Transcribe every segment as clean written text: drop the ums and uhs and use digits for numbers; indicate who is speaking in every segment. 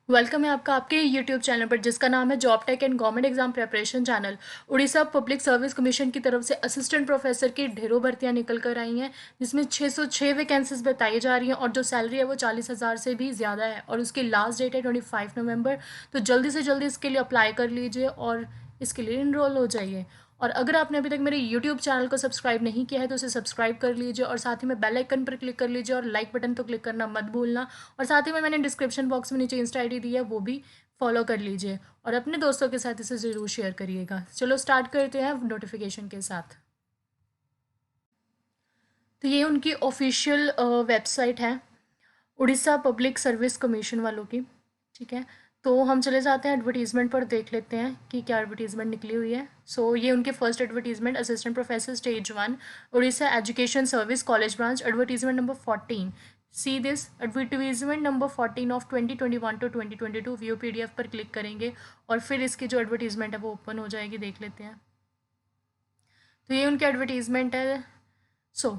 Speaker 1: Welcome है आपका आपके यूट्यूब चैनल पर जिसका नाम है job tech and government exam preparation channel. Orissa public service commission की तरफ से असिस्टेंट प्रोफेसर की ढेरों भर्तियां निकल कर आई हैं, जिसमें 606 वैकेंसीज बताई जा रही हैं और जो सैलरी है वो 40,000 से भी ज़्यादा है और उसकी लास्ट डेट है 25 नवंबर। तो जल्दी से जल्दी इसके लिए अप्लाई कर लीजिए और इसके लिए इनरोल हो जाइए। और अगर आपने अभी तक मेरे यूट्यूब चैनल को सब्सक्राइब नहीं किया है तो उसे सब्सक्राइब कर लीजिए और साथ ही में बेल आइकन पर क्लिक कर लीजिए और लाइक बटन तो क्लिक करना मत भूलना। और साथ ही में मैंने डिस्क्रिप्शन बॉक्स में नीचे इंस्टा आईडी दी है, वो भी फॉलो कर लीजिए और अपने दोस्तों के साथ इसे ज़रूर शेयर करिएगा। चलो स्टार्ट करते हैं नोटिफिकेशन के साथ। तो ये उनकी ऑफिशियल वेबसाइट है, उड़ीसा पब्लिक सर्विस कमीशन वालों की। ठीक है, तो हम चले जाते हैं एडवर्टीज़मेंट पर, देख लेते हैं कि क्या एडवर्टीज़मेंट निकली हुई है। ये उनके first advertisement, assistant professor stage 1, Orissa education service college branch, advertisement number 14। See this advertisement number 14 of 2021 to 2022। View PDF पर क्लिक करेंगे और फिर इसकी जो एडवर्टीज़मेंट है वो ओपन हो जाएगी, देख लेते हैं। तो ये उनकी एडवर्टीज़मेंट है। सो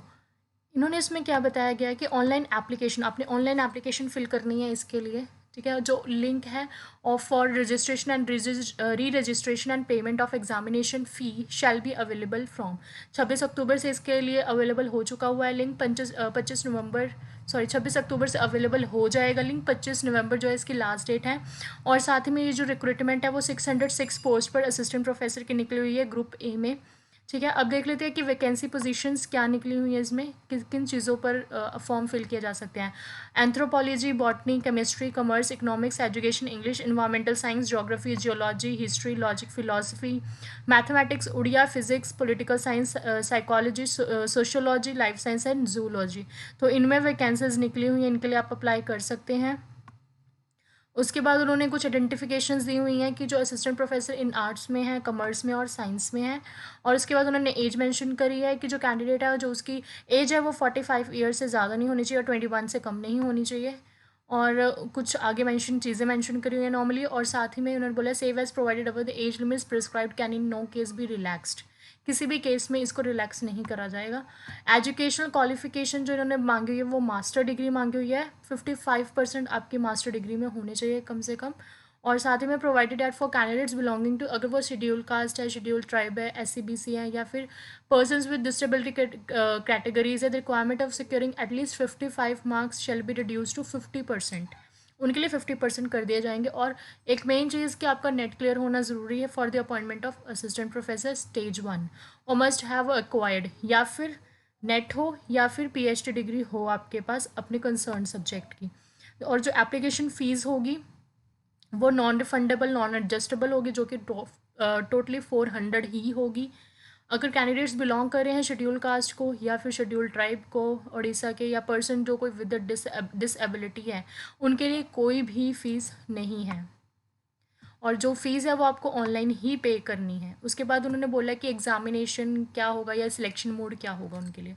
Speaker 1: इन्होंने इसमें क्या बताया गया है कि ऑनलाइन एप्लीकेशन, आपने ऑनलाइन एप्लीकेशन फिल करनी है इसके लिए। ठीक है, जो लिंक है of for registration and re registration and payment of examination fee shall be available from 26 अक्टूबर से इसके लिए अवेलेबल हो चुका हुआ है लिंक। 25 नवंबर, 26 अक्टूबर से अवेलेबल हो जाएगा लिंक। 25 नवंबर जो है इसकी लास्ट डेट है। और साथ ही में ये जो रिक्रूटमेंट है वो 606 पोस्ट पर असिस्टेंट प्रोफेसर की निकली हुई है ग्रुप ए में। ठीक है, अब देख लेते हैं कि वैकेंसी पोजीशंस क्या निकली हुई हैं इसमें, किन किन चीज़ों पर फॉर्म फिल किए जा सकते हैं। Anthropology, botany, chemistry, commerce, economics, education, English, environmental science, geography, geology, history, logic, philosophy, mathematics, Odia, physics, political science, psychology, sociology, life science and zoology. तो इनमें वैकेंसीज निकली हुई हैं, इनके लिए आप अप्लाई कर सकते हैं। उसके बाद उन्होंने कुछ आइडेंटिफिकेशंस दी हुई हैं कि जो असिस्टेंट प्रोफेसर इन आर्ट्स में है, कॉमर्स में और साइंस में है। और उसके बाद उन्होंने एज मेंशन करी है कि जो कैंडिडेट है, जो उसकी एज है वो 45 ईयर से ज़्यादा नहीं होनी चाहिए और 21 से कम नहीं होनी चाहिए। और कुछ आगे मेंशन चीज़ें मेंशन करी हुई हैं नॉर्मली। और साथ ही में उन्होंने बोला save as provided our the age limits prescribed can in no case be relaxed. किसी भी केस में इसको रिलैक्स नहीं करा जाएगा। एजुकेशनल क्वालिफिकेशन जो इन्होंने मांगी हुई है वो मास्टर डिग्री मांगी हुई है। 55% आपकी मास्टर डिग्री में होने चाहिए कम से कम। और साथ ही में provided at for candidates belonging to, अगर वो शेड्यूल कास्ट है, शेड्यूल ट्राइब है, SC BC है या फिर पर्सनस विद डिसेबिलिटी कैटेगरीज है, the requirement of securing at least 55 marks shall be reduce to 50%। उनके लिए 50% कर दिए जाएंगे। और एक मेन चीज़ कि आपका नेट क्लियर होना ज़रूरी है for the appointment of assistant professor stage 1, और मस्ट हैव अक्वायर्ड, या फिर नेट हो या फिर PhD डिग्री हो आपके पास अपने कंसर्न सब्जेक्ट की। और जो एप्लीकेशन फ़ीस होगी वो नॉन रिफंडेबल, नॉन एडजस्टेबल होगी, जो कि टोटली 400 ही होगी। अगर कैंडिडेट्स बिलोंग कर रहे हैं शेड्यूल कास्ट को या फिर शेड्यूल ट्राइब को उड़ीसा के, या पर्सन जो कोई विद डिसएबिलिटी है, उनके लिए कोई भी फ़ीस नहीं है। और जो फ़ीस है वो आपको ऑनलाइन ही पे करनी है। उसके बाद उन्होंने बोला कि एग्ज़ामिनेशन क्या होगा या सिलेक्शन मोड क्या होगा उनके लिए।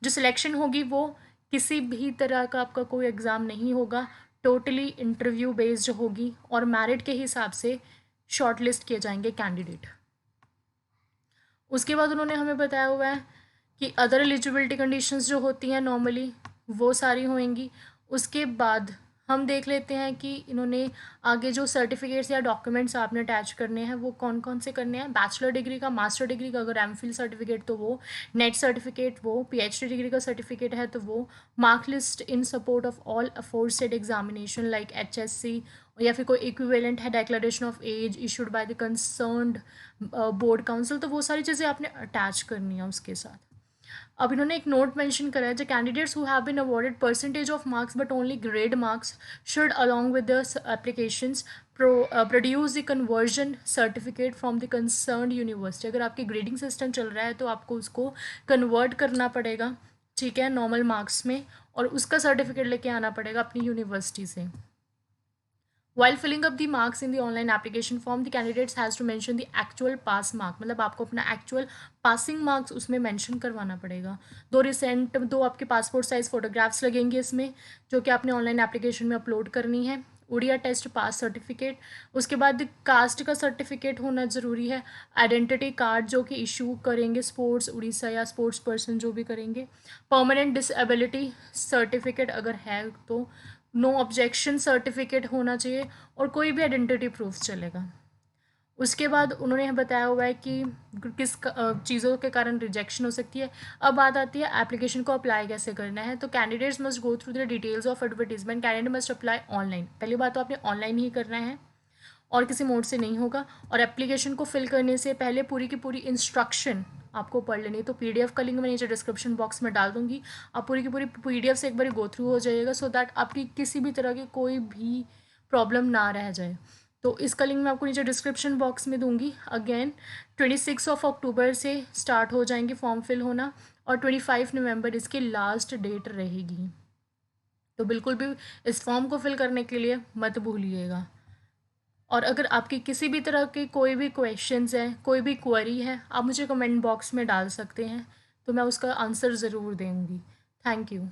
Speaker 1: जो सिलेक्शन होगी वो किसी भी तरह का आपका कोई एग्ज़ाम नहीं होगा, टोटली इंटरव्यू बेस्ड होगी और मेरिट के हिसाब से शॉर्ट लिस्ट किए जाएंगे कैंडिडेट। उसके बाद उन्होंने हमें बताया हुआ है कि अदर एलिजिबिलिटी कंडीशंस जो होती हैं नॉर्मली वो सारी होंगी। उसके बाद हम देख लेते हैं कि इन्होंने आगे जो सर्टिफिकेट्स या डॉक्यूमेंट्स आपने अटैच करने हैं वो कौन कौन से करने हैं। बैचलर डिग्री का, मास्टर डिग्री का अगर MPhil सर्टिफिकेट तो वो, नेट सर्टिफिकेट वो, PhD डिग्री का सर्टिफिकेट है तो वो, mark list in support of all aforesaid examination like HSC, या फिर कोई इक्विवेलेंट है declaration of age issued by the concerned board council, तो वो सारी चीज़ें आपने अटैच करनी है उसके साथ। अब इन्होंने एक नोट मेंशन करा है, जो candidates who have been awarded percentage of marks but only grade marks should along with the applications produce the conversion certificate from the concerned university. अगर आपकी ग्रेडिंग सिस्टम चल रहा है तो आपको उसको कन्वर्ट करना पड़ेगा, ठीक है, नॉर्मल मार्क्स में, और उसका सर्टिफिकेट लेके आना पड़ेगा अपनी यूनिवर्सिटी से। While filling up the marks in the online application form, the candidates has to mention the actual pass mark, मतलब आपको अपना actual passing marks उसमें mention करवाना पड़ेगा। दो आपके पासपोर्ट साइज फोटोग्राफ्स लगेंगे इसमें, जो कि आपने ऑनलाइन एप्लीकेशन में अपलोड करनी है। उड़िया टेस्ट पास सर्टिफिकेट, उसके बाद कास्ट का सर्टिफिकेट होना ज़रूरी है। आइडेंटिटी कार्ड जो कि इशू करेंगे स्पोर्ट्स उड़ीसा या स्पोर्ट्स पर्सन जो भी करेंगे। परमानेंट डिसेबिलिटी सर्टिफिकेट अगर है तो नो ऑब्जेक्शन सर्टिफिकेट होना चाहिए और कोई भी आइडेंटिटी प्रूफ चलेगा। उसके बाद उन्होंने बताया हुआ है कि किस चीज़ों के कारण रिजेक्शन हो सकती है। अब बात आती है एप्लीकेशन को अप्लाई कैसे करना है। तो candidates must go through the details of advertisement, candidate must apply online. पहली बात तो आपने ऑनलाइन ही करना है और किसी मोड से नहीं होगा। और एप्लीकेशन को फिल करने से पहले पूरी की पूरी इंस्ट्रक्शन आपको पढ़ लेनी है। तो पीडीएफ का लिंक मैं नीचे डिस्क्रिप्शन बॉक्स में डाल दूंगी, आप पूरी की पूरी पीडीएफ से एक बार गो थ्रू हो जाइएगा, सो दैट आपकी किसी भी तरह की कोई भी प्रॉब्लम ना रह जाए। तो इसका लिंक मैं आपको नीचे डिस्क्रिप्शन बॉक्स में दूंगी। अगेन 26 अक्टूबर से स्टार्ट हो जाएंगे फॉर्म फिल होना और 25 नवंबर इसकी लास्ट डेट रहेगी। तो बिल्कुल भी इस फॉर्म को फिल करने के लिए मत भूलिएगा। और अगर आपकी किसी भी तरह की कोई भी क्वेश्चंस है, कोई भी क्वेरी है, आप मुझे कमेंट बॉक्स में डाल सकते हैं, तो मैं उसका आंसर ज़रूर दूँगी। Thank you.